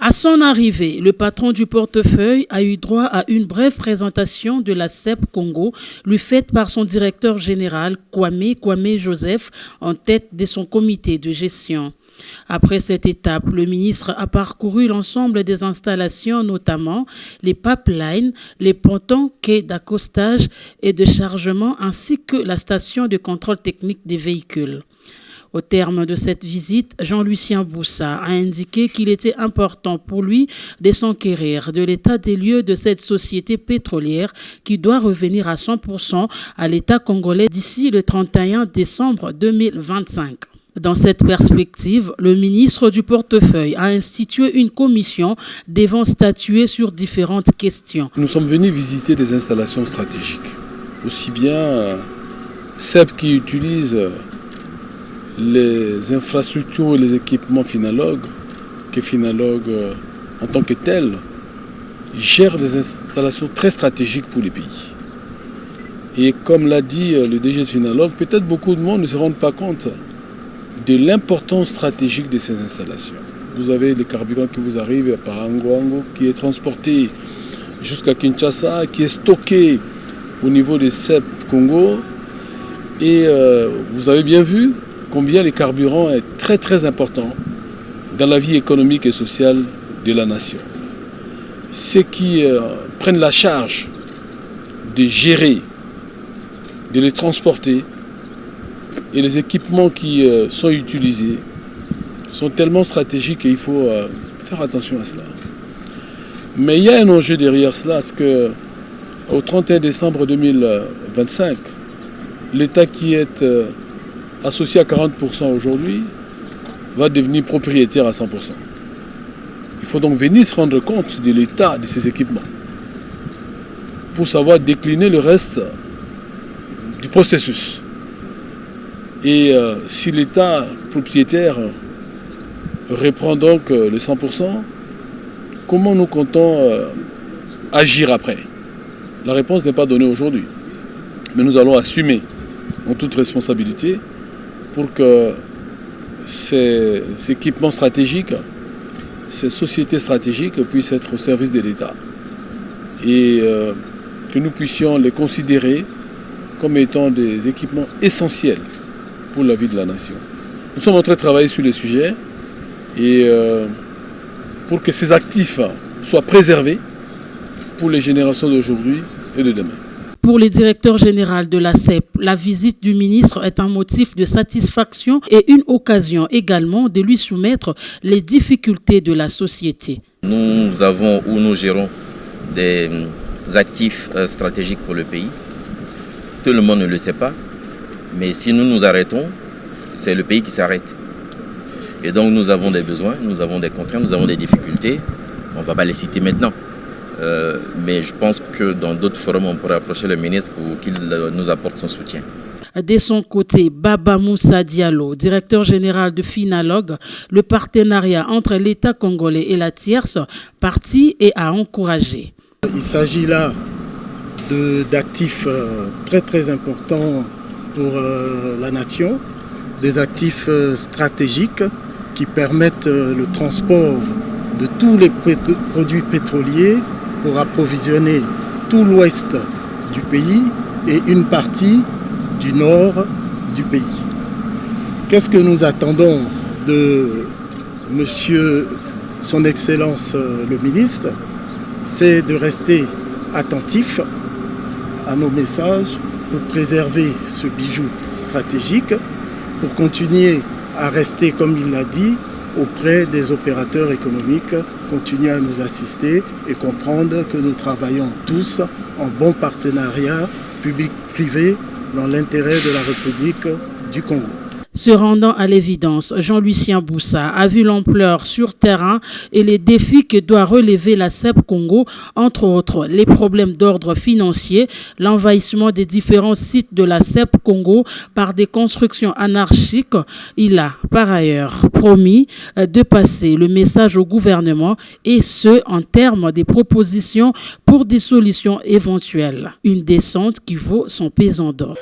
À son arrivée, le patron du portefeuille a eu droit à une brève présentation de la CEP Congo, lui faite par son directeur général Kwame Joseph, en tête de son comité de gestion. Après cette étape, le ministre a parcouru l'ensemble des installations, notamment les pipelines, les pontons, quais d'accostage et de chargement, ainsi que la station de contrôle technique des véhicules. Au terme de cette visite, Jean-Lucien Boussa a indiqué qu'il était important pour lui de s'enquérir de l'état des lieux de cette société pétrolière qui doit revenir à 100% à l'État congolais d'ici le 31 décembre 2025. Dans cette perspective, le ministre du portefeuille a institué une commission devant statuer sur différentes questions. Nous sommes venus visiter des installations stratégiques, aussi bien CEP qui utilise les infrastructures et les équipements Finalog, que Finalog en tant que tel gère des installations très stratégiques pour les pays. Et comme l'a dit le DG de Finalog, peut-être beaucoup de monde ne se rendent pas compte de l'importance stratégique de ces installations. Vous avez les carburants qui vous arrivent par Angoango, qui est transporté jusqu'à Kinshasa, qui est stocké au niveau des CEP Congo. Et vous avez bien vu combien le carburant est très très important dans la vie économique et sociale de la nation. Ceux qui prennent la charge de gérer, de les transporter, et les équipements qui sont utilisés sont tellement stratégiques qu'il faut faire attention à cela. Mais il y a un enjeu derrière cela, c'est qu'au 31 décembre 2025, l'État qui est associé à 40% aujourd'hui va devenir propriétaire à 100%. Il faut donc venir se rendre compte de l'état de ces équipements pour savoir décliner le reste du processus. Et si l'État propriétaire reprend donc les 100%, comment nous comptons agir après? La réponse n'est pas donnée aujourd'hui. Mais nous allons assumer en toute responsabilité pour que ces équipements stratégiques, ces sociétés stratégiques puissent être au service de l'État. Et que nous puissions les considérer comme étant des équipements essentiels pour la vie de la nation. Nous sommes en train de travailler sur les sujets et pour que ces actifs soient préservés pour les générations d'aujourd'hui et de demain. Pour le directeur général de la CEP, la visite du ministre est un motif de satisfaction et une occasion également de lui soumettre les difficultés de la société. Nous avons ou nous gérons des actifs stratégiques pour le pays. Tout le monde ne le sait pas. Mais si nous nous arrêtons, c'est le pays qui s'arrête. Et donc nous avons des besoins, nous avons des contraintes, nous avons des difficultés. On ne va pas les citer maintenant. Mais je pense que dans d'autres forums, on pourrait approcher le ministre pour qu'il nous apporte son soutien. De son côté, Baba Moussa Diallo, directeur général de Finalog, le partenariat entre l'État congolais et la tierce partie est à encourager. Il s'agit là d'actifs très très importants pour la nation, des actifs stratégiques qui permettent le transport de tous les produits pétroliers pour approvisionner tout l'ouest du pays et une partie du nord du pays. Qu'est-ce que nous attendons de Monsieur, Son Excellence le ministre? C'est de rester attentif à nos messages pour préserver ce bijou stratégique, pour continuer à rester, comme il l'a dit, auprès des opérateurs économiques, continuer à nous assister et comprendre que nous travaillons tous en bon partenariat public-privé dans l'intérêt de la République du Congo. Se rendant à l'évidence, Jean-Lucien Boussa a vu l'ampleur sur terrain et les défis que doit relever la CEP Congo, entre autres les problèmes d'ordre financier, l'envahissement des différents sites de la CEP Congo par des constructions anarchiques. Il a par ailleurs promis de passer le message au gouvernement et ce en termes des propositions pour des solutions éventuelles. Une descente qui vaut son pesant d'or.